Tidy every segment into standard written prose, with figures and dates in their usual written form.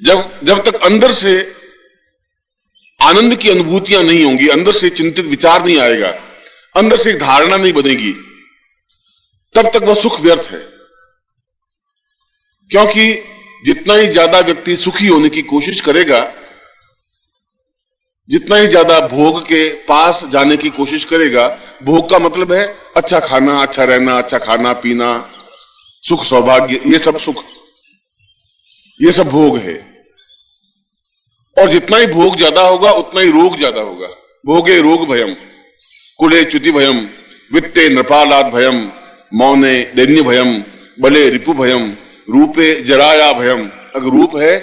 जब जब तक अंदर से आनंद की अनुभूतियां नहीं होंगी, अंदर से चिंतित विचार नहीं आएगा, अंदर से एक धारणा नहीं बनेगी, तब तक वह सुख व्यर्थ है। क्योंकि जितना ही ज्यादा व्यक्ति सुखी होने की कोशिश करेगा, जितना ही ज्यादा भोग के पास जाने की कोशिश करेगा, भोग का मतलब है अच्छा खाना, अच्छा रहना, अच्छा खाना पीना, सुख सौभाग्य, ये सब सुख, ये सब भोग है। और जितना ही भोग ज्यादा होगा उतना ही रोग ज्यादा होगा। भोगे रोग भयम, कुले च्युति भयम, वित्ते नृपालाद भयम, मौने दैन्य भयम, बले रिपु भयम, रूपे जराया भयम। अगर रूप है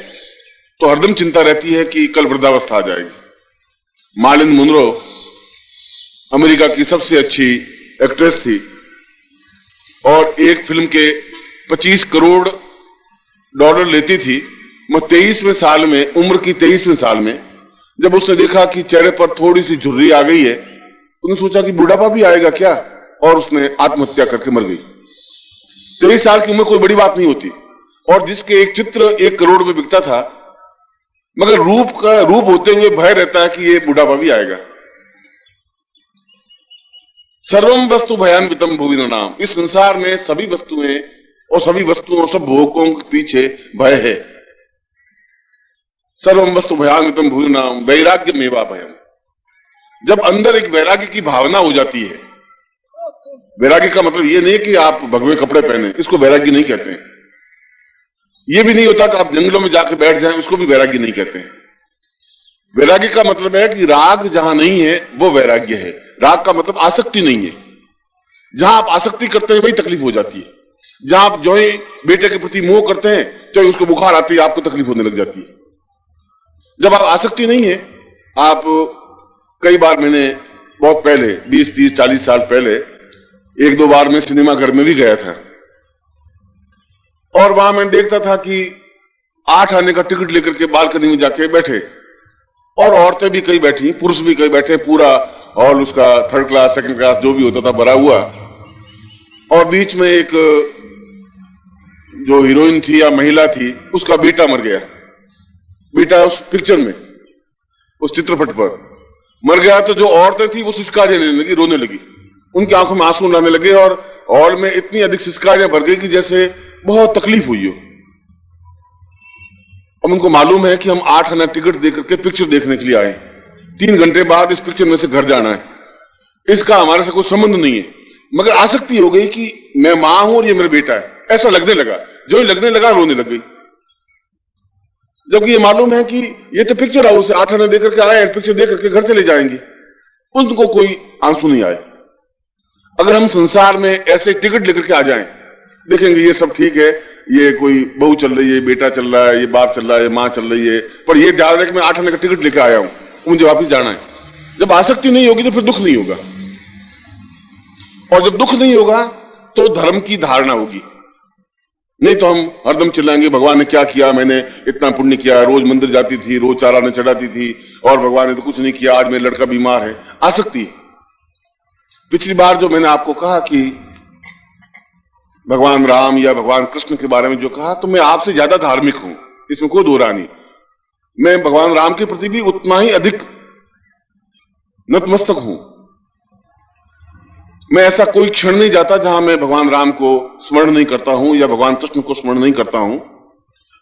तो हरदम चिंता रहती है कि कल वृद्धावस्था आ जाएगी। मार्लिन मुनरो अमेरिका की सबसे अच्छी एक्ट्रेस थी और एक फिल्म के 25 करोड़ डॉलर लेती थी। मैं 23वें साल में, उम्र की 23वें साल में, जब उसने देखा कि चेहरे पर थोड़ी सी झुर्री आ गई है, उसने सोचा कि बुढ़ापा भी आएगा क्या, और उसने आत्महत्या करके मर गई। 23 साल की उम्र कोई बड़ी बात नहीं होती। और जिसके एक चित्र 1 करोड़ में बिकता था, मगर रूप होते हुए भय रहता है कि ये बुढ़ापा भी आएगा। सर्वम वस्तु भयान्वितम भुवि नृणाम। इस संसार में सभी वस्तुएं और सभी वस्तुओं, सब भोगों के पीछे भय है। सर्वम वस्तु भयान्वितम भुवि नृणाम वैराग्य मेवा भयम। जब अंदर एक वैराग्य की भावना हो जाती है, वैराग्य का मतलब ये नहीं कि आप भगवे कपड़े पहने, इसको वैराग्य नहीं कहते हैं। ये भी नहीं होता कि आप जंगलों में जाकर बैठ जाएं, उसको भी वैराग्य नहीं कहते हैं। वैराग्य का मतलब है कि राग जहां नहीं है वो वैराग्य है। राग का मतलब आसक्ति नहीं है। जहां आप आसक्ति करते हैं वही तकलीफ हो जाती है। जहां आप जो ही बेटे के प्रति मोह करते हैं, चाहे उसको बुखार आती है, आपको तकलीफ होने लग जाती है। जब आप आसक्ति नहीं है, आप कई बार, मैंने बहुत पहले 20, 30, 40 साल पहले 1-2 बार मैं सिनेमा घर में भी गया था और वहां मैं देखता था कि 8 आने का टिकट लेकर के बालकनी में जाके बैठे और औरतें भी कई बैठी, पुरुष भी कई बैठे, पूरा हॉल उसका 3rd क्लास 2nd क्लास जो भी होता था भरा हुआ। और बीच में एक जो हीरोइन थी या महिला थी, उसका बेटा मर गया। बेटा उस पिक्चर में, उस चित्रपट पर मर गया। तो जो औरतें थी वो सिसकारियां लेने लगी, रोने लगी, उनकी आंखों में आंसू लाने लगे और हॉल में इतनी अधिक सिसकारियां भर गई कि जैसे बहुत तकलीफ हुई हो। अब उनको मालूम है कि हम 8 आना टिकट देकर के पिक्चर देखने के लिए आए, 3 घंटे बाद इस पिक्चर में से घर जाना है, इसका हमारे से कोई संबंध नहीं है। मगर आसक्ति हो गई कि मैं मां हूं और ये मेरा बेटा है, ऐसा लगने लगा। जो ही लगने लगा रोने लग गई, जबकि ये मालूम है कि ये तो पिक्चर हाउस है, 8 आने देकर के आए, पिक्चर देख करके घर चले जाएंगे। उनको कोई आंसू नहीं आए। अगर हम संसार में ऐसे टिकट लेकर के आ जाएं, देखेंगे ये सब ठीक है, ये कोई बहू चल रही है, बेटा चल रहा है, ये बाप चल रहा है, ये मां चल रही है, पर ये ध्यान रहे कि मैं 8 आने का टिकट लेकर आया हूं, मुझे वापस जाना है। जब आसक्ति नहीं होगी तो फिर दुख नहीं होगा, और जब दुख नहीं होगा तो धर्म की धारणा होगी। नहीं तो हम हरदम चिल्लाएंगे भगवान ने क्या किया, मैंने इतना पुण्य किया, रोज मंदिर जाती थी, रोज 4 आने चढ़ाती थी, और भगवान ने तो कुछ नहीं किया, आज मेरा लड़का बीमार है। आसक्ति। पिछली बार जो मैंने आपको कहा कि भगवान राम या भगवान कृष्ण के बारे में जो कहा, तो मैं आपसे ज्यादा धार्मिक हूं, इसमें कोई दो राय नहीं। मैं भगवान राम के प्रति भी उतना ही अधिक नतमस्तक हूं। मैं ऐसा कोई क्षण नहीं जाता जहां मैं भगवान राम को स्मरण नहीं करता हूं या भगवान कृष्ण को स्मरण नहीं करता हूं।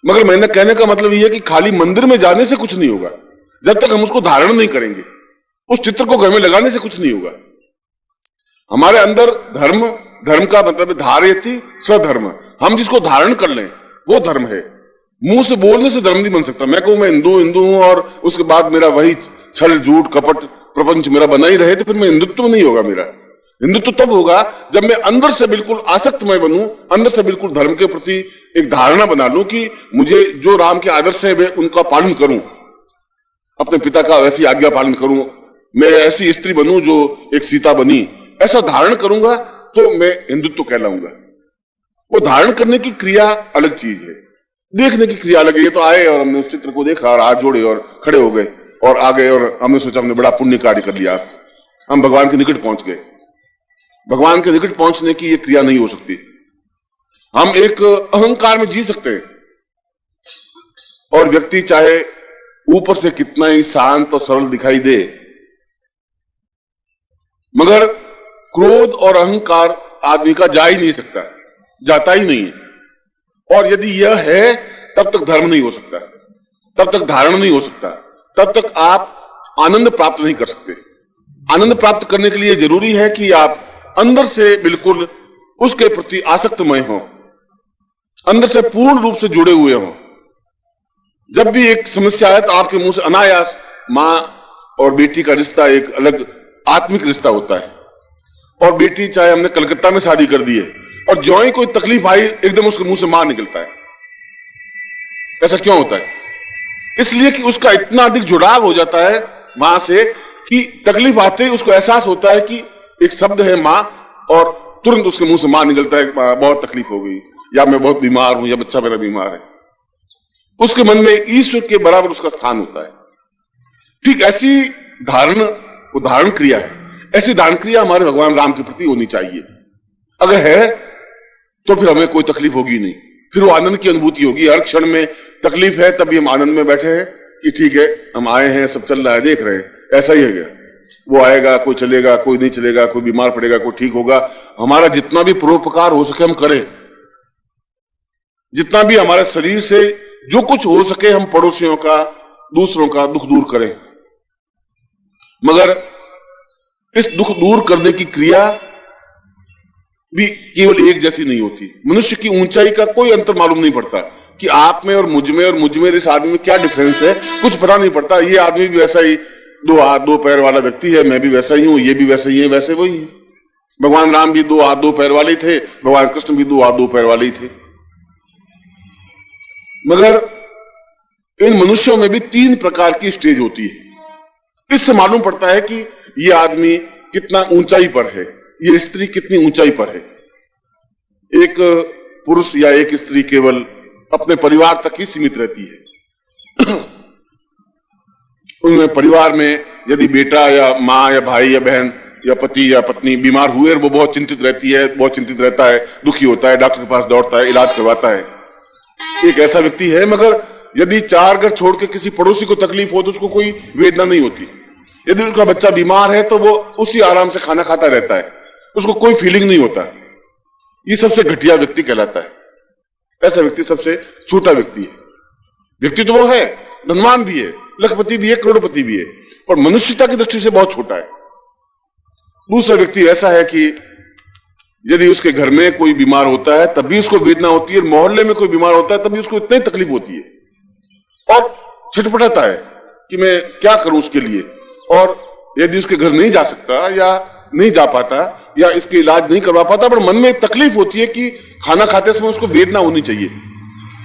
मगर मैंने कहने का मतलब यह है कि खाली मंदिर में जाने से कुछ नहीं होगा, जब तक हम उसको धारण नहीं करेंगे। उस चित्र को घर में लगाने से कुछ नहीं होगा। हमारे अंदर धर्म का मतलब धारयति स्वधर्म। हम जिसको धारण कर लें वो धर्म है। मुंह से बोलने से धर्म नहीं बन सकता। मैं कहूं मैं हिंदू हूं और उसके बाद मेरा वही छल झूठ कपट प्रपंच मेरा बना ही रहे, तो फिर मैं हिंदुत्व नहीं होगा। मेरा हिंदुत्व तब होगा जब मैं अंदर से बिल्कुल आसक्तमय बनूं, अंदर से बिल्कुल धर्म के प्रति एक धारणा बना लूं कि मुझे जो राम के आदर्श है उनका पालन करूं, अपने पिता का वैसी आज्ञा पालन करूं, मैं ऐसी स्त्री बनूं जो एक सीता बनी। ऐसा धारण करूंगा तो मैं हिंदुत्व कहलाऊंगा। वो धारण करने की क्रिया अलग चीज है, देखने की क्रिया अलग है। ये तो आए और हमने उस चित्र को देखा और हाथ जोड़े और खड़े हो गए और आ गए और हमने सोचा हमने बड़ा पुण्य कार्य कर लिया, हम भगवान के निकट पहुंच गए। भगवान के निकट पहुंचने की ये क्रिया नहीं हो सकती। हम एक अहंकार में जी सकते हैं और व्यक्ति चाहे ऊपर से कितना ही शांत और सरल दिखाई दे, मगर क्रोध और अहंकार आदमी का जा ही नहीं सकता, जाता ही नहीं है। और यदि यह है तब तक धर्म नहीं हो सकता, तब तक धारण नहीं हो सकता, तब तक आप आनंद प्राप्त नहीं कर सकते। आनंद प्राप्त करने के लिए जरूरी है कि आप अंदर से बिल्कुल उसके प्रति आसक्तमय हो, अंदर से पूर्ण रूप से जुड़े हुए हो। जब भी एक समस्या है तो आपके मुंह से अनायास मां और बेटी का रिश्ता एक अलग आत्मिक रिश्ता होता है। और बेटी चाहे हमने कलकत्ता में शादी कर दी है और ज्यों ही कोई तकलीफ आई एकदम उसके मुंह से मां निकलता है। ऐसा क्यों होता है? इसलिए कि उसका इतना अधिक जुड़ाव हो जाता है मां से कि तकलीफ आते ही उसको एहसास होता है कि एक शब्द है मां, और तुरंत उसके मुंह से मां निकलता है, बहुत तकलीफ हो गई, या मैं बहुत बीमार हूं, या बच्चा मेरा बीमार है। उसके मन में ईश्वर के बराबर उसका स्थान होता है। ठीक ऐसी धारण क्रिया है, ऐसी धारण क्रिया हमारे भगवान राम के प्रति होनी चाहिए। अगर है तो फिर हमें कोई तकलीफ होगी नहीं, फिर वो आनंद की अनुभूति होगी। हर क्षण में तकलीफ है तभी हम आनंद में बैठे हैं कि ठीक है, हम आए हैं, सब चल रहा है, देख रहे हैं, ऐसा ही है क्या? वो आएगा, कोई चलेगा, कोई नहीं चलेगा, कोई बीमार पड़ेगा, कोई ठीक होगा। हमारा जितना भी परोपकार हो सके हम करें, जितना भी हमारे शरीर से जो कुछ हो सके हम पड़ोसियों का, दूसरों का दुख दूर करें। मगर इस दुख दूर करने की क्रिया भी केवल एक जैसी नहीं होती। मनुष्य की ऊंचाई का कोई अंतर मालूम नहीं पड़ता कि आप में और मुझ में, और मुझ में इस आदमी में क्या डिफरेंस है, कुछ पता नहीं पड़ता। ये आदमी भी वैसा ही 2 हाथ 2 पैर वाला व्यक्ति है, मैं भी वैसा ही हूं, ये भी वैसा ही है, वैसे वही है। भगवान राम भी 2 हाथ 2 पैर वाले थे, भगवान कृष्ण भी 2 हाथ 2 पैर वाले ही थे। मगर इन मनुष्यों में भी 3 प्रकार की स्टेज होती है। इससे मालूम पड़ता है कि ये आदमी कितना ऊंचाई पर है, ये स्त्री कितनी ऊंचाई पर है। एक पुरुष या एक स्त्री केवल अपने परिवार तक ही सीमित रहती है। उनमें परिवार में यदि बेटा या मां या भाई या बहन या पति या पत्नी बीमार हुए, वो बहुत चिंतित रहती है, बहुत चिंतित रहता है, दुखी होता है, डॉक्टर के पास दौड़ता है, इलाज करवाता है। एक ऐसा व्यक्ति है। मगर यदि 4 घर छोड़ के किसी पड़ोसी को तकलीफ हो तो उसको कोई वेदना नहीं होती। यदि उसका बच्चा बीमार है तो वो उसी आराम से खाना खाता रहता है, उसको कोई फीलिंग नहीं होता। ये सबसे घटिया व्यक्ति कहलाता है। ऐसा व्यक्ति सबसे छोटा व्यक्ति है। व्यक्ति तो वो है, धनवान भी है, लखपति भी है, करोड़पति भी है, और मनुष्यता की दृष्टि से बहुत छोटा है। दूसरा व्यक्ति ऐसा है कि यदि उसके घर में कोई बीमार होता है तब भी उसको वेदना होती है, मोहल्ले में कोई बीमार होता है तब भी उसको इतनी तकलीफ होती है, और छटपटाता है कि मैं क्या करूं उसके लिए। और यदि उसके घर नहीं जा सकता या नहीं जा पाता या इसके इलाज नहीं करवा पाता, पर मन में एक तकलीफ होती है कि खाना खाते समय उसको वेदना होनी चाहिए।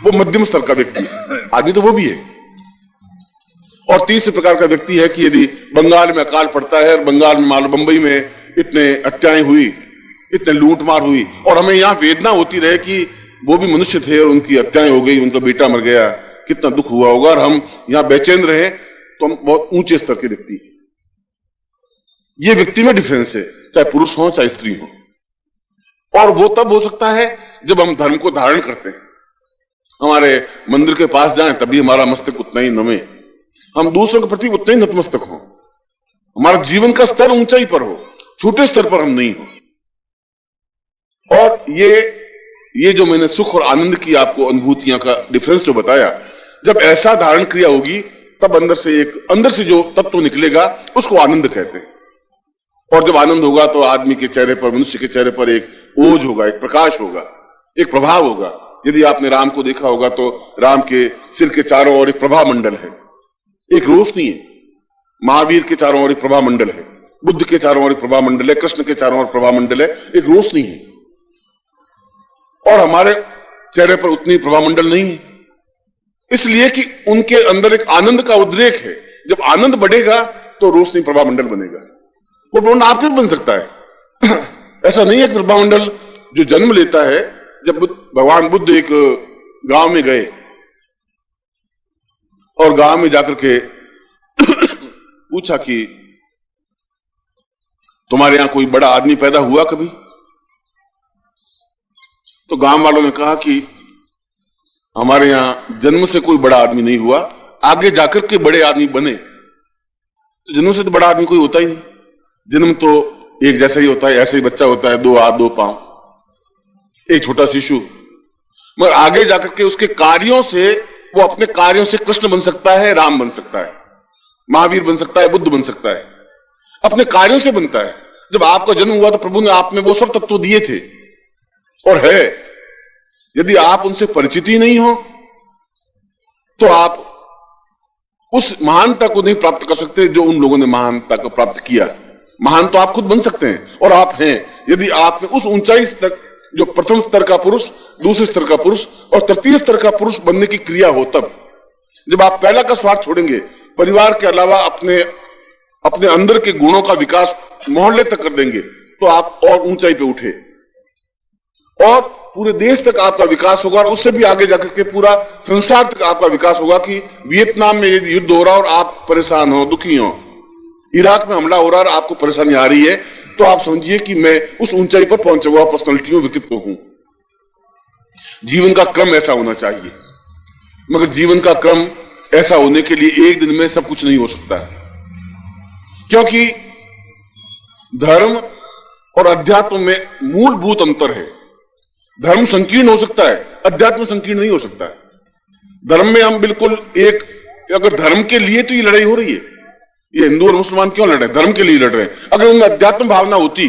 वो मध्यम स्तर का व्यक्ति है, आदमी तो वो भी है। और तीसरे प्रकार का व्यक्ति है कि यदि बंगाल में अकाल पड़ता है, और बंगाल में मालूम बंबई में इतने हत्याएं हुई, इतने लूटमार हुई, और हमें यहां वेदना होती रहे कि वो भी मनुष्य थे और उनकी हत्याएं हो गई, उनका बेटा मर गया, कितना दुख हुआ होगा, और हम यहां बेचैन रहे, तो हम बहुत ऊंचे स्तर के व्यक्ति। ये व्यक्ति में डिफरेंस है, चाहे पुरुष हो चाहे स्त्री हो। और वो तब हो सकता है जब हम धर्म को धारण करते हैं। हमारे मंदिर के पास जाएं तभी हमारा मस्तक उतना ही नमे, हम दूसरों के प्रति उतना ही नतमस्तक हो, हमारा जीवन का स्तर ऊंचाई पर हो, छोटे स्तर पर हम नहीं हो। और ये जो मैंने सुख और आनंद की आपको अनुभूतियां का डिफरेंस जो बताया, जब ऐसा धारण क्रिया होगी तब अंदर से जो तत्व निकलेगा उसको आनंद कहते हैं। और जब आनंद होगा तो आदमी के चेहरे पर, मनुष्य के चेहरे पर एक ओज होगा, एक प्रकाश होगा, एक प्रभाव होगा। यदि आपने राम को देखा होगा तो राम के सिर के चारों ओर एक प्रभा मंडल है, एक रोशनी है। महावीर के चारों ओर एक प्रभा मंडल है, बुद्ध के चारों ओर एक प्रभा मंडल है, कृष्ण के चारों ओर प्रभा मंडल है, एक रोशनी है। और हमारे चेहरे पर उतनी प्रभा मंडल नहीं है, इसलिए कि उनके अंदर एक आनंद का उद्रेक है। जब आनंद बढ़ेगा तो रोशनी प्रभा मंडल बनेगा। वो प्रभा मंडल आपके भी बन सकता है। ऐसा नहीं है कि प्रभा मंडल जो जन्म लेता है। जब भगवान बुद्ध एक गांव में गए और गांव में जाकर के पूछा कि तुम्हारे यहां कोई बड़ा आदमी पैदा हुआ कभी? तो गांव वालों ने कहा कि हमारे यहां जन्म से कोई बड़ा आदमी नहीं हुआ, आगे जाकर के बड़े आदमी बने। तो जन्म से तो बड़ा आदमी कोई होता ही नहीं। जन्म तो एक जैसा ही होता है, ऐसे ही बच्चा होता है, 2 हाथ 2 पांव, एक छोटा शिशु। मगर आगे जाकर के उसके कार्यों से, वो अपने कार्यों से कृष्ण बन सकता है, राम बन सकता है, महावीर बन सकता है, बुद्ध बन सकता है, अपने कार्यों से बनता है। जब आपका जन्म हुआ तो प्रभु ने आप में वो सब तत्व दिए थे और है। यदि आप उनसे परिचित ही नहीं हो तो आप उस महानता को नहीं प्राप्त कर सकते जो उन लोगों ने महानता को प्राप्त किया। महान तो आप खुद बन सकते हैं और आप हैं, यदि आपने उस ऊंचाई तक, जो प्रथम स्तर का पुरुष, दूसरे स्तर का पुरुष और तृतीय स्तर का पुरुष बनने की क्रिया हो। तब जब आप पहला का स्वार्थ छोड़ेंगे, परिवार के अलावा अपने अंदर के गुणों का विकास मोहल्ले तक कर देंगे, तो आप और ऊंचाई पे उठे और पूरे देश तक आपका विकास होगा और उससे भी आगे जाकर के पूरा संसार तक आपका विकास होगा। कि वियतनाम में यदि युद्ध हो रहा और आप परेशान हो, दुखी हो, इराक में हमला हो रहा और आपको परेशानी आ रही है, तो आप समझिए कि मैं उस ऊंचाई पर पहुंचा हुआ पर्सनालिटी में, व्यक्तित्व हूं। जीवन का क्रम ऐसा होना चाहिए, मगर जीवन का क्रम ऐसा होने के लिए एक दिन में सब कुछ नहीं हो सकता, क्योंकि धर्म और अध्यात्म में मूलभूत अंतर है। धर्म संकीर्ण हो सकता है, अध्यात्म संकीर्ण नहीं हो सकता है। धर्म में हम बिल्कुल एक, अगर धर्म के लिए तो ये लड़ाई हो रही है, ये हिंदू और मुसलमान क्यों लड़ रहे हैं? धर्म के लिए लड़ रहे हैं। अगर उनमें अध्यात्म भावना होती,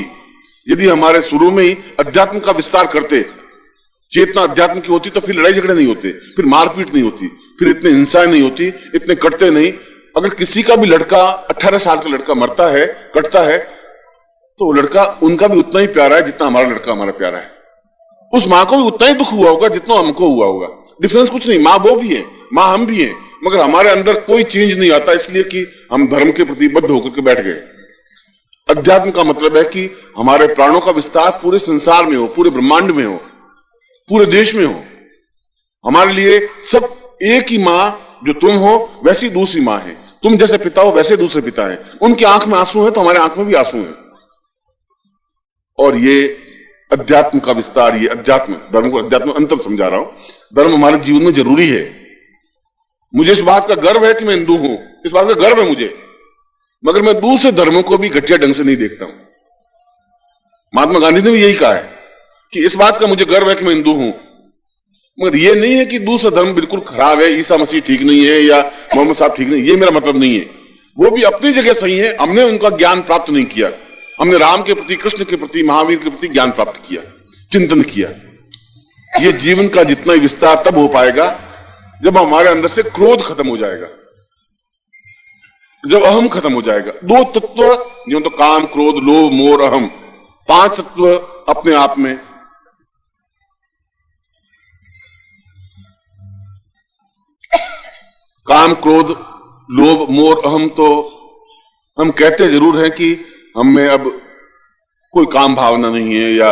यदि हमारे शुरू में ही अध्यात्म का विस्तार करते, चेतना अध्यात्म की होती, तो फिर लड़ाई झगड़े नहीं होते, फिर मारपीट नहीं होती, फिर इतनी हिंसाएं नहीं होती, इतने कटते नहीं। अगर किसी का भी लड़का, 18 साल का लड़का मरता है, कटता है, तो लड़का उनका भी उतना ही प्यारा है जितना हमारा लड़का हमारा प्यारा है। उस मां को भी उतना ही दुख हुआ होगा जितना हमको हुआ होगा। डिफरेंस कुछ नहीं, मां वो भी है, मां हम भी हैं, मगर हमारे अंदर कोई चेंज नहीं आता, इसलिए कि हम धर्म के प्रति बद्ध होकर के बैठ गए। अध्यात्म का मतलब है कि हमारे प्राणों का विस्तार पूरे संसार में हो, पूरे ब्रह्मांड में हो, पूरे देश में हो। हमारे लिए सब एक ही मां, जो तुम हो वैसी दूसरी मां है, तुम जैसे पिता हो वैसे दूसरे पिता है। उनकी आंख में आंसू है तो हमारे आंख में भी आंसू है। और ये अध्यात्म का विस्तार, ये अध्यात्म, धर्म को अध्यात्म अंतर समझा रहा हूं। धर्म हमारे जीवन में जरूरी है। मुझे इस बात का गर्व है कि मैं हिंदू हूं, इस बात का गर्व है मुझे, मगर मैं दूसरे धर्मों को भी घटिया ढंग से नहीं देखता हूं। महात्मा गांधी ने भी यही कहा है कि इस बात का मुझे गर्व है कि मैं हिंदू हूं, मगर यह नहीं है कि दूसरा धर्म बिल्कुल खराब है, ईसा मसीह ठीक नहीं है या मोहम्मद साहब ठीक नहीं, ये मेरा मतलब नहीं है। वो भी अपनी जगह सही है, हमने उनका ज्ञान प्राप्त नहीं किया। हमने राम के प्रति, कृष्ण के प्रति, महावीर के प्रति ज्ञान प्राप्त किया, चिंतन किया। ये जीवन का जितना विस्तार तब हो पाएगा जब हमारे अंदर से क्रोध खत्म हो जाएगा, जब अहम खत्म हो जाएगा। 2 तत्व जो तो काम, क्रोध, लोभ, मोह, अहम, 5 तत्व अपने आप में। काम, क्रोध, लोभ, मोह, अहम, तो हम कहते जरूर हैं कि हमें अब कोई काम भावना नहीं है या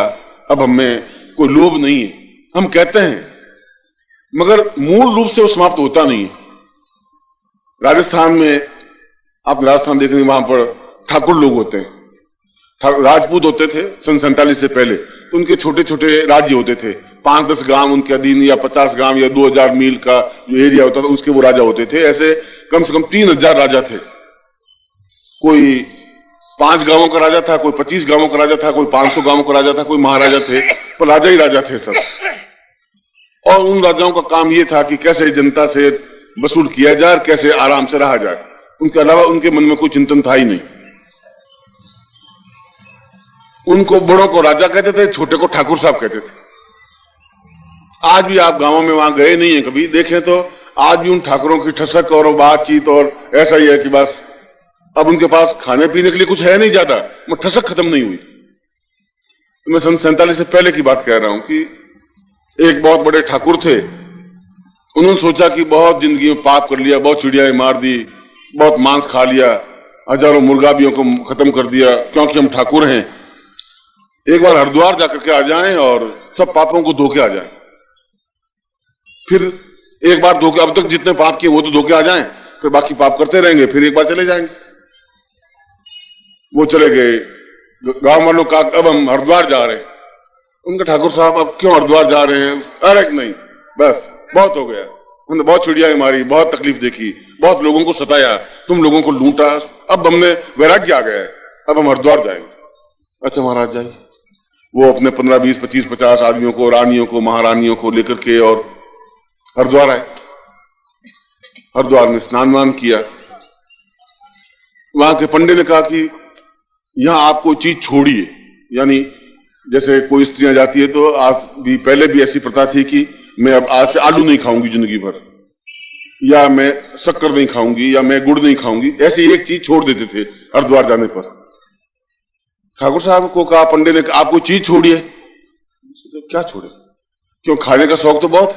अब हमें कोई लोभ नहीं है, हम कहते हैं, मगर मूल रूप से वो समाप्त होता नहीं है। राजस्थान में, आप राजस्थान देख रहे हैं, वहां पर ठाकुर लोग होते हैं, राजपूत होते थे सन 47 से पहले, तो उनके छोटे छोटे राज्य होते थे, 5-10 गांव उनके अधीन, या 50 गांव या 2000 मील का जो एरिया होता था उसके वो राजा होते थे। ऐसे कम से कम 3000 राजा थे। कोई 5 गांवों का राजा था, कोई 25 गांवों का राजा था, कोई 500 गांवों का राजा था, कोई महाराजा थे, पर राजा ही राजा थे सब। और उन राजाओं का काम यह था कि कैसे जनता से वसूल किया जाए, कैसे आराम से रहा जाए। उनके अलावा उनके मन में कोई चिंतन था ही नहीं। उनको बड़ों को राजा कहते थे, छोटे को ठाकुर साहब कहते थे। आज भी आप गांवों में वहां गए नहीं है कभी, देखें तो आज भी उन ठाकुरों की ठसक और बातचीत और ऐसा ही है कि बस अब उनके पास खाने पीने के लिए कुछ है नहीं ज्यादा, वो ठसक खत्म नहीं हुई। तो मैं सन 47 से पहले की बात कह रहा हूं कि एक बहुत बड़े ठाकुर थे, उन्होंने सोचा कि बहुत जिंदगी में पाप कर लिया, बहुत चिड़ियाएं मार दी, बहुत मांस खा लिया, हजारों मुर्गाबियों को खत्म कर दिया, क्योंकि हम ठाकुर हैं। एक बार हरिद्वार जाकर के आ जाएं और सब पापों को धो के आ जाएं। फिर एक बार धोके, अब तक जितने पाप किए वो तो धोके आ जाएं, फिर बाकी पाप करते रहेंगे, फिर एक बार चले जाएंगे। वो चले गए। गांव वालों का अब हम हरिद्वार जा रहे हैं। उनका ठाकुर साहब अब क्यों हरिद्वार जा रहे हैं? अरे नहीं, बस बहुत हो गया, हमने बहुत चिड़ियाएं मारी, बहुत तकलीफ देखी, बहुत लोगों को सताया, तुम लोगों को लूटा, अब हमने वैराग्य आ गया है, अब हम हरिद्वार जाएंगे। अच्छा महाराज जाइए। वो अपने 15, 20, 25, 50 आदमियों को, रानियों को, महारानियों को लेकर के और हरिद्वार आए। हरिद्वार में स्नान वान किया। वहां के पंडित ने कहा कि यहां आप कोई चीज छोड़िए, यानी जैसे कोई स्त्रियां जाती है तो आज भी, पहले भी ऐसी प्रथा थी कि मैं अब आज से आलू नहीं खाऊंगी जिंदगी भर, या मैं शक्कर नहीं खाऊंगी, या मैं गुड़ नहीं खाऊंगी, ऐसी एक चीज छोड़ देते थे हरिद्वार जाने पर। ठाकुर साहब को कहा, पंडित ने, आप कोई चीज छोड़िए। क्या छोड़े? क्यों, खाने का शौक तो बहुत,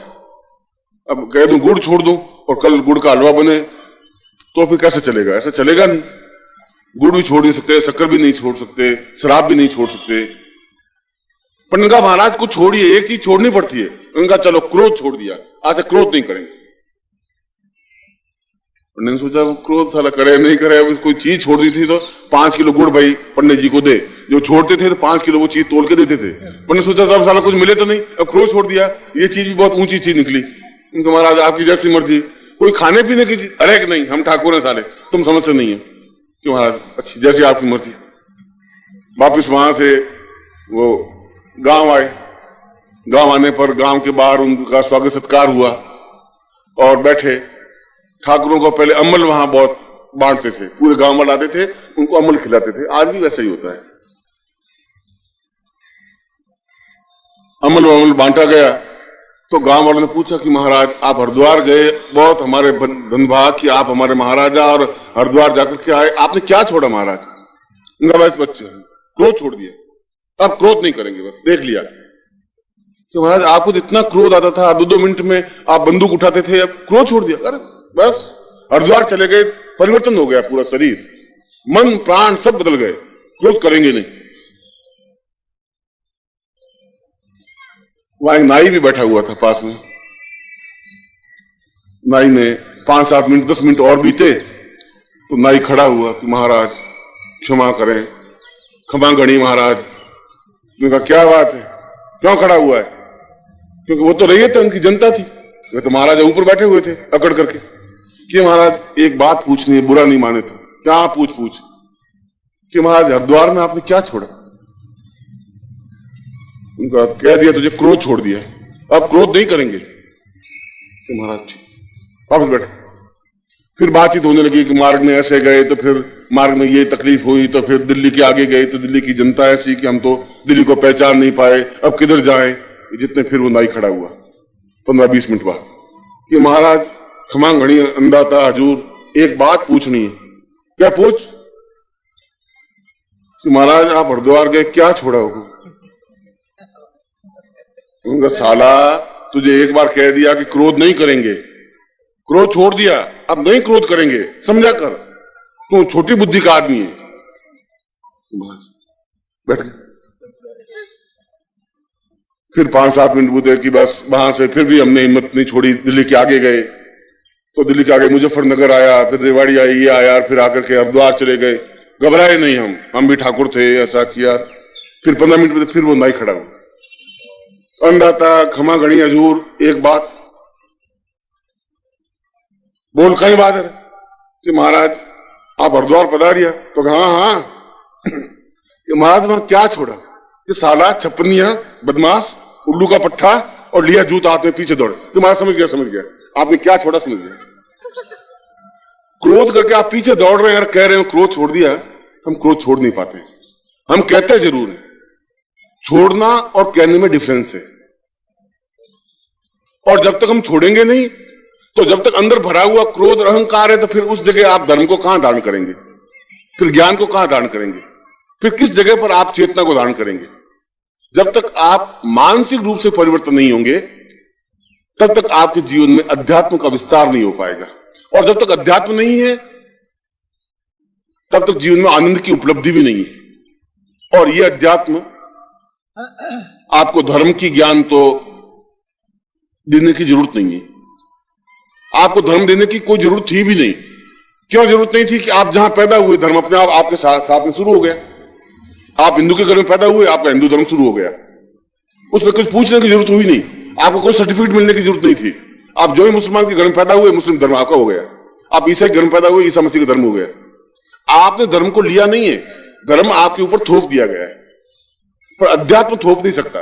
अब कह दूं गुड़ छोड़ दूं और कल गुड़ का हलवा बने तो फिर कैसे चलेगा? ऐसा चलेगा नहीं। गुड़ भी छोड़ नहीं सकते, शक्कर भी नहीं छोड़ सकते, शराब भी नहीं छोड़ सकते। पंडित का महाराज को छोड़िए, एक चीज छोड़नी पड़ती है। उनका चलो क्रोध छोड़ दिया, आज से क्रोध नहीं करेंगे। पंडित ने सोचा क्रोध साला करे नहीं करे, अब कोई चीज छोड़ दी थी तो 5 किलो गुड़ भाई पंडित जी को दे, जो छोड़ते थे तो 5 किलो वो चीज तोल के देते थे। पंडित सोचा साहब साला कुछ मिले तो नहीं, अब क्रोध छोड़ दिया, ये चीज भी बहुत ऊंची चीज निकली। उनका महाराज आपकी जैसी मर्जी, कोई खाने पीने की चीज, अरे नहीं हम ठाकुर हैं साले, तुम समझते नहीं है। क्यों महाराज? अच्छी, जैसी आपकी मर्जी। वापिस वहां से वो गांव आए। गांव आने पर गांव के बाहर उनका स्वागत सत्कार हुआ और बैठे। ठाकुरों को पहले अम्ल वहां बहुत बांटते थे, पूरे गांव वाले आते थे, उनको अम्ल खिलाते थे। आज भी वैसा ही होता है। अम्ल बांटा गया तो गांव वालों ने पूछा कि महाराज आप हरिद्वार गए, बहुत हमारे धनभाग कि आप हमारे महाराजा, और हरिद्वार जाकर के आए, आपने क्या छोड़ा महाराज? उनका बस बच्चे क्रोध छोड़ दिया, अब क्रोध नहीं करेंगे, बस देख लिया। तो महाराज आपको इतना क्रोध आता था, 2-2 मिनट में आप बंदूक उठाते थे, अब क्रोध छोड़ दिया। अरे बस हरिद्वार चले गए, परिवर्तन हो गया पूरा शरीर, मन प्राण सब बदल गए, क्रोध करेंगे नहीं। वहां एक नाई भी बैठा हुआ था पास में। नाई ने 5-7 मिनट 10 मिनट और बीते तो नाई खड़ा हुआ कि महाराज क्षमा करें, क्षमा गणी महाराज। मैंने कहा क्या बात है, क्यों खड़ा हुआ है? क्योंकि वो तो रैयत उनकी जनता थी, वे तो महाराज ऊपर बैठे हुए थे अकड़ करके कि महाराज एक बात पूछनी है, बुरा नहीं माने तो। क्या पूछ कि महाराज हरिद्वार में आपने क्या छोड़ा? उनका कह दिया तुझे क्रोध छोड़ दिया, अब क्रोध नहीं करेंगे। तो महाराज वापस बैठे। फिर बातचीत होने लगी कि मार्ग में ऐसे गए तो फिर मार्ग में ये तकलीफ हुई, तो फिर दिल्ली के आगे गए तो दिल्ली की जनता ऐसी कि हम तो दिल्ली को पहचान नहीं पाए, अब किधर जाएं? जितने फिर वो नाई खड़ा हुआ 15-20 मिनट बाद कि महाराज क्षमा घड़ी अंदाता हजूर, एक बात पूछनी है। क्या पूछ? कि महाराज आप हरिद्वार गए, क्या छोड़ा होगा? उनका साला तुझे एक बार कह दिया कि क्रोध नहीं करेंगे, क्रोध छोड़ दिया, अब नहीं क्रोध करेंगे, समझा कर, तू छोटी बुद्धि का आदमी है। बैठ गए। फिर 5-7 मिनट बुद्धे कि बस वहां से फिर भी हमने हिम्मत नहीं छोड़ी, दिल्ली के आगे गए तो दिल्ली के आगे मुजफ्फरनगर आया, फिर रेवाड़ी आई, ये आया, फिर आकर के हरिद्वार चले गए। घबराए नहीं हम भी ठाकुर थे, ऐसा किया। फिर 15 मिनट में फिर वो नाई खड़ा हुआ, अंदाता क्षमा गणी हजूर, एक बात बोल। कई बात है कि महाराज आप हरिद्वार पधारिया? तो हाँ कि महाराज वहां क्या छोड़ा? कि साला छपनिया बदमाश उल्लू का पट्टा और लिया जूता हाथ में पीछे दौड़े। तो महाराज समझ गया आपने क्या छोड़ा, समझ गया। क्रोध करके आप पीछे दौड़ रहे हैं, अगर कह रहे हो क्रोध छोड़ दिया, हम क्रोध छोड़ नहीं पाते। हम कहते जरूर है, छोड़ना और कहने में डिफरेंस है। और जब तक हम छोड़ेंगे नहीं, तो जब तक अंदर भरा हुआ क्रोध और अहंकार है, तो फिर उस जगह आप धर्म को कहां धारण करेंगे? फिर ज्ञान को कहां धारण करेंगे? फिर किस जगह पर आप चेतना को धारण करेंगे? जब तक आप मानसिक रूप से परिवर्तन नहीं होंगे, तब तक आपके जीवन में अध्यात्म का विस्तार नहीं हो पाएगा। और जब तक अध्यात्म नहीं है, तब तक जीवन में आनंद की उपलब्धि भी नहीं है। और यह अध्यात्म आपको धर्म की ज्ञान तो देने की जरूरत नहीं है। आपको धर्म देने की कोई जरूरत थी भी नहीं। क्यों जरूरत नहीं थी? कि आप जहां पैदा हुए, धर्म अपने आप आपके साथ में शुरू हो गया। आप हिंदू के घर में पैदा हुए, आपका हिंदू धर्म शुरू हो गया। उसमें कुछ पूछने की जरूरत हुई नहीं, आपको कोई सर्टिफिकेट मिलने की जरूरत नहीं थी। आप जो ही मुसलमान के घर में पैदा हुए, मुस्लिम धर्म आपका हो गया। आप ईसाई घर में पैदा हुए, ईसा मसीह का धर्म हो गया। आपने धर्म को लिया नहीं है, धर्म आपके ऊपर थोप दिया गया है, पर अध्यात्म थोप नहीं सकता।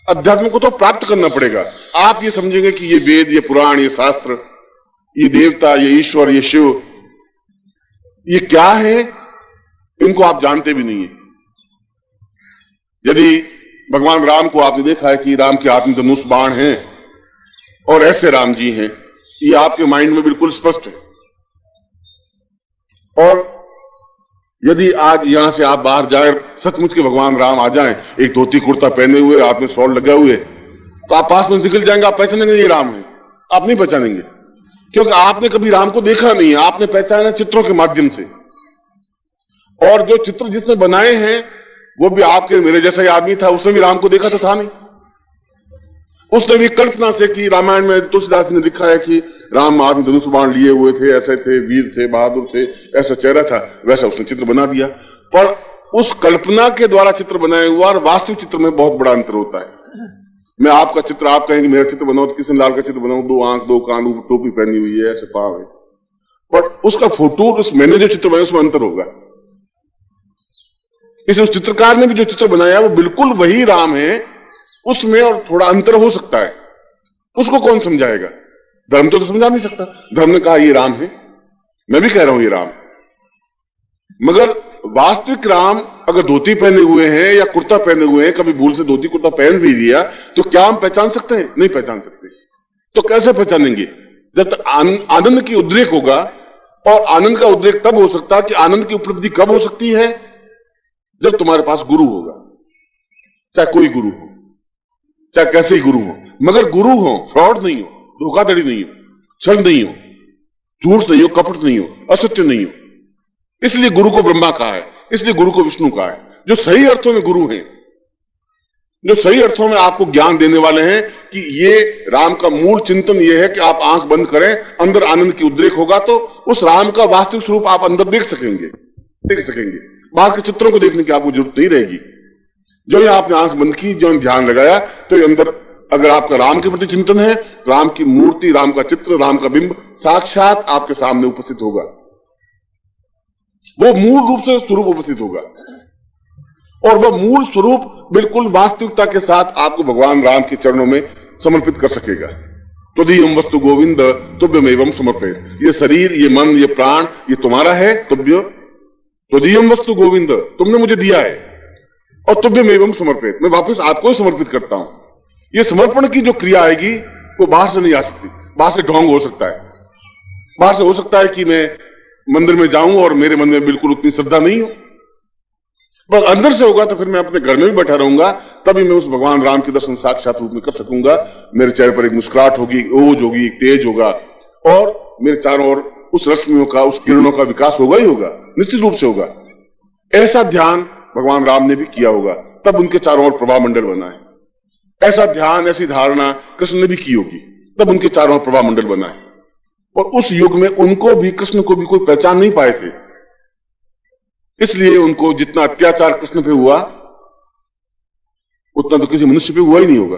अध्यात्म को तो प्राप्त करना पड़ेगा। आप ये समझेंगे कि ये वेद, ये पुराण, ये शास्त्र, ये देवता, ये ईश्वर, ये शिव, ये क्या है, इनको आप जानते भी नहीं है। यदि भगवान राम को आपने देखा है कि राम के हाथ में धनुष बाण हैं और ऐसे राम जी हैं, ये आपके माइंड में बिल्कुल स्पष्ट है। और यदि आज यहां से आप बाहर जाए, सचमुच के भगवान राम आ जाएं, एक धोती कुर्ता पहने हुए, हाथ में शॉल लगे हुए, तो आप पास में निकल जाएंगे, आप पहचानेंगे ये राम है? आप नहीं पहचानेंगे, क्योंकि आपने कभी राम को देखा नहीं है। आपने पहचाना चित्रों के माध्यम से, और जो चित्र जिसने बनाए हैं वो भी आपके मेरे जैसा ही आदमी था। उसने भी राम को देखा तो था नहीं। उसने भी कल्पना से कि रामायण में तुलसीदास ने लिखा है कि राम हाथ में धनुष बाण लिए हुए थे, ऐसे थे, वीर थे, बहादुर थे, ऐसा चेहरा था, वैसा उसने चित्र बना दिया। पर उस कल्पना के द्वारा चित्र बनाया हुआ और वास्तविक चित्र में बहुत बड़ा अंतर होता है। मैं आपका चित्र, आप कहेंगे मेरा चित्र बनाओ, तो किशन लाल का चित्र बनाओ, 2 आंख, 2 कान, टोपी पहनी हुई है, ऐसे पाव है, पर उसका फोटो, उस मैंने जो चित्र बनाया उसमें अंतर होगा। इसे उस चित्रकार ने भी जो चित्र बनाया वो बिल्कुल वही राम है, उसमें और थोड़ा अंतर हो सकता है। उसको कौन समझाएगा? धर्म तो समझा नहीं सकता। धर्म ने कहा ये राम है, मैं भी कह रहा हूं ये राम, मगर वास्तविक राम अगर धोती पहने हुए हैं या कुर्ता पहने हुए हैं, कभी भूल से धोती कुर्ता पहन भी दिया, तो क्या हम पहचान सकते हैं? नहीं पहचान सकते। तो कैसे पहचानेंगे? जब तक आनंद की उद्रेक होगा, और आनंद का उद्रेक तब हो सकता है कि आनंद की उपलब्धि कब हो सकती है? जब तुम्हारे पास गुरु होगा, चाहे कोई गुरु हो, चाहे कैसे ही गुरु हो, मगर गुरु हो, फ्रॉड नहीं हो, धोखाधड़ी नहीं हो, छल नहीं हो, झूठ नहीं हो, कपट नहीं हो, असत्य नहीं हो। इसलिए गुरु को ब्रह्मा कहा है, इसलिए गुरु को विष्णु कहा है। जो सही अर्थों में गुरु हैं, जो सही अर्थों में आपको ज्ञान देने वाले हैं कि ये राम का मूल चिंतन ये है कि आप आंख बंद करें, अंदर आनंद की उद्रेक होगा, तो उस राम का वास्तविक स्वरूप आप अंदर देख सकेंगे। बाहर के चित्रों को देखने की आपको जरूरत नहीं रहेगी। जो ही आपने आंख बंद की, जो ध्यान लगाया, तो ये अंदर अगर आपका राम के प्रति चिंतन है, राम की मूर्ति, राम का चित्र, राम का बिंब साक्षात आपके सामने उपस्थित होगा। वो मूल रूप से स्वरूप उपस्थित होगा, और वह मूल स्वरूप बिल्कुल वास्तविकता के साथ आपको भगवान राम के चरणों में समर्पित कर सकेगा। त्वदीयं वस्तु गोविंद तुभ्यमेवं समर्पयेत्। ये शरीर, ये मन, ये प्राण, ये तुम्हारा है। त्वदीयं वस्तु गोविंद, तुमने मुझे दिया है, और तुभ्यमेवं समर्पयेत्, मैं वापस आपको ही समर्पित करता हूं। ये समर्पण की जो क्रिया आएगी वो बाहर से नहीं आ सकती। बाहर से ढोंग हो सकता है, बाहर से हो सकता है कि मैं मंदिर में जाऊं और मेरे मन में बिल्कुल उतनी श्रद्धा नहीं हो, पर अंदर से होगा तो फिर मैं अपने घर में भी बैठा रहूंगा, तभी मैं उस भगवान राम के दर्शन साक्षात रूप में कर सकूंगा। मेरे चेहरे पर एक मुस्कुराहट होगी, ओज होगी, एक तेज होगा, और मेरे चारों ओर उस रश्मियों का, उस किरणों का विकास होगा ही होगा, निश्चित रूप से होगा। ऐसा ध्यान भगवान राम ने भी किया होगा, तब उनके चारों ओर प्रभा मंडल बना है। ऐसा ध्यान, ऐसी धारणा कृष्ण ने भी की होगी, तब उनके चारों ओर प्रभा मंडल बना है। और उस युग में उनको भी, कृष्ण को भी कोई पहचान नहीं पाए थे, इसलिए उनको जितना अत्याचार कृष्ण पे हुआ उतना तो किसी मनुष्य पे हुआ ही नहीं होगा।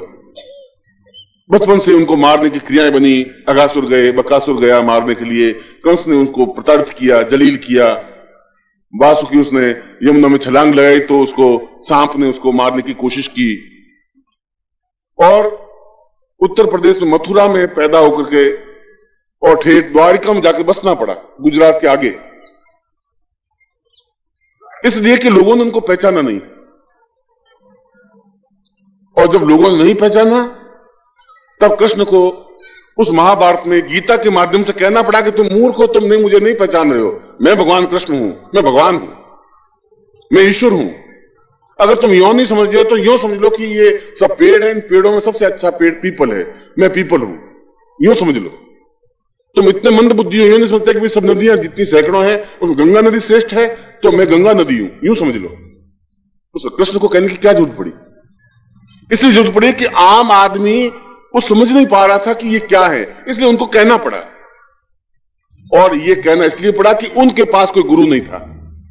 बचपन से उनको मारने की क्रियाएं बनी, अगासुर गए, बकासुर गया मारने के लिए, कंस ने उनको प्रताड़ित किया, जलील किया, वासुकी उसने यमुना में छलांग लगाई तो उसको सांप ने उसको मारने की कोशिश की, और उत्तर प्रदेश में मथुरा में पैदा होकर के और ठेठ द्वारिका में जाकर बसना पड़ा, गुजरात के आगे, इसलिए कि लोगों ने उनको पहचाना नहीं। और जब लोगों ने नहीं पहचाना, तब कृष्ण को उस महाभारत में गीता के माध्यम से कहना पड़ा कि तुम मूर्ख हो, तुम नहीं, मुझे नहीं पहचान रहे हो, मैं भगवान कृष्ण हूं, मैं भगवान हूं, मैं ईश्वर हूं। अगर तुम यो नहीं समझ रहे हो तो यो समझ लो कि ये सब पेड़ है, इन पेड़ों में सबसे अच्छा पेड़ पीपल है, मैं पीपल हूं, यो समझ लो। तुम इतने मंद बुद्धि हो, ये नहीं समझते कि सब नदियां जितनी सैकड़ों हैं उसमें गंगा नदी श्रेष्ठ है, तो मैं गंगा नदी हूं, यूं समझ लो। तो कृष्ण को कहने की क्या जरूरत पड़ी? इसलिए जरूरत पड़ी कि आम आदमी वो समझ नहीं पा रहा था कि ये क्या है, इसलिए उनको कहना पड़ा। और ये कहना इसलिए पड़ा कि उनके पास कोई गुरु नहीं था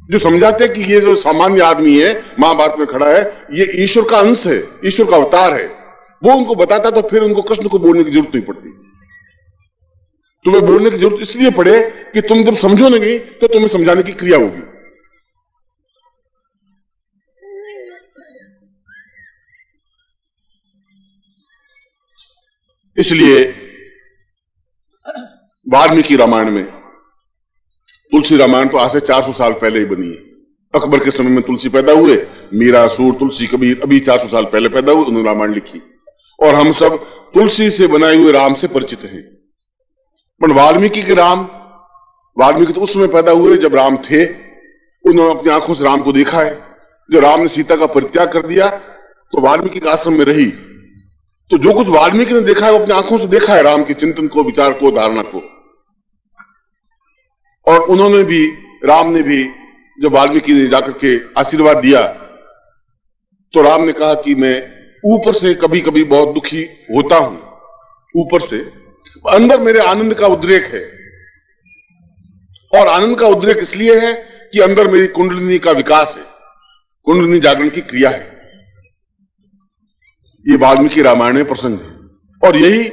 जो समझाते कि ये जो सामान्य आदमी है महाभारत में खड़ा है, ये ईश्वर का अंश है, ईश्वर का अवतार है। वो उनको बताता तो फिर उनको कृष्ण को बोलने की जरूरत नहीं पड़ती। तुम्हें बोलने की जरूरत इसलिए पड़े कि तुम जब समझो नहीं तो तुम्हें समझाने की क्रिया होगी। इसलिए वाल्मीकि रामायण में, तुलसी रामायण तो आज से 400 साल पहले ही बनी है। अकबर के समय में तुलसी पैदा हुए, मीरा, सूर, तुलसी, कबीर अभी 400 साल पहले पैदा हुए, उन्होंने रामायण लिखी और हम सब तुलसी से बनाए हुए राम से परिचित हैं। पर वाल्मीकि के राम, वाल्मीकि तो उस समय पैदा हुए जब राम थे, उन्होंने अपनी आंखों से राम को देखा है। जब राम ने सीता का परित्याग कर दिया तो वाल्मीकि के आश्रम में रही, तो जो कुछ वाल्मीकि ने देखा है वो अपनी आंखों से देखा है, राम के चिंतन को, विचार को, धारणा को। और उन्होंने भी, राम ने भी, जब वाल्मीकि ने जाकर के आशीर्वाद दिया तो राम ने कहा कि मैं ऊपर से कभी कभी बहुत दुखी होता हूं, ऊपर से, अंदर मेरे आनंद का उद्रेक है। और आनंद का उद्रेक इसलिए है कि अंदर मेरी कुंडलिनी का विकास है, कुंडलिनी जागरण की क्रिया है। ये वाल्मीकि रामायण में प्रसंग है और यही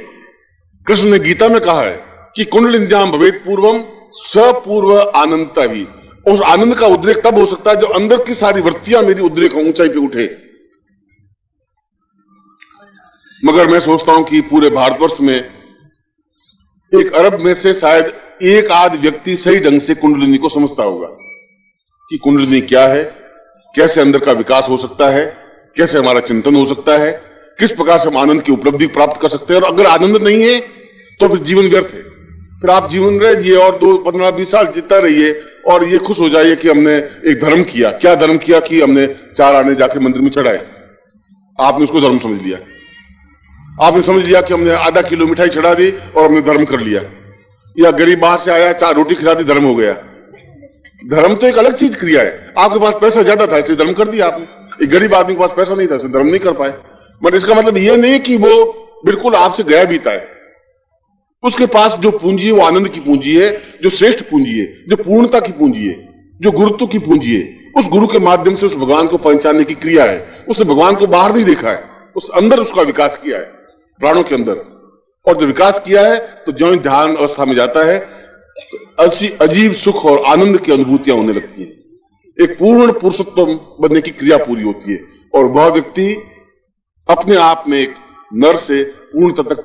कृष्ण ने गीता में कहा है कि कुंडलिन्याम भवेत पूर्वम सपूर्व आनंदता भी। उस आनंद का उद्रेक तब हो सकता है जब अंदर की सारी वृत्तियां मेरी उद्रेक हो, ऊंचाई पे उठे। मगर मैं सोचता हूं कि पूरे भारतवर्ष में 1 अरब में से शायद एक आध व्यक्ति सही ढंग से कुंडलिनी को समझता होगा कि कुंडलिनी क्या है, कैसे अंदर का विकास हो सकता है, कैसे हमारा चिंतन हो सकता है, किस प्रकार से हम आनंद की उपलब्धि प्राप्त कर सकते हैं। और अगर आनंद नहीं है तो फिर जीवन व्यर्थ है। फिर आप जीवन रह जिए और 2, 15, 20 साल जीता रहिए और ये खुश हो जाइए कि हमने एक धर्म किया। क्या धर्म किया कि हमने 4 आने जाके मंदिर में चढ़ाए, आपने उसको धर्म समझ लिया। आपने समझ लिया कि हमने आधा किलो मिठाई चढ़ा दी और हमने धर्म कर लिया। या गरीब बाहर से आया, 4 रोटी खिला दी, धर्म हो गया। धर्म तो एक अलग चीज क्रिया है। आपके पास पैसा ज्यादा था इसलिए धर्म कर दिया आपने। एक गरीब आदमी के पास पैसा नहीं था इसलिए धर्म नहीं कर पाए। मगर इसका मतलब यह नहीं कि वो बिल्कुल आपसे गया बीता है। उसके पास जो पूंजी है वो आनंद की पूंजी है, जो श्रेष्ठ पूंजी है, जो पूर्णता की पूंजी है, जो गुरुत्व की पूंजी है। उस गुरु के माध्यम से उस भगवान को पहचानने की क्रिया है। उसने भगवान को बाहर नहीं देखा है, उस अंदर उसका विकास किया है, प्राणों के अंदर। और जो विकास किया है तो जो ध्यान अवस्था में जाता है तो ऐसी अजीब सुख और आनंद की अनुभूतियां होने लगती हैं। एक पूर्ण पुरुषत्व बनने की क्रिया पूरी होती है और वह व्यक्ति अपने आप में एक नर से पूर्णता तक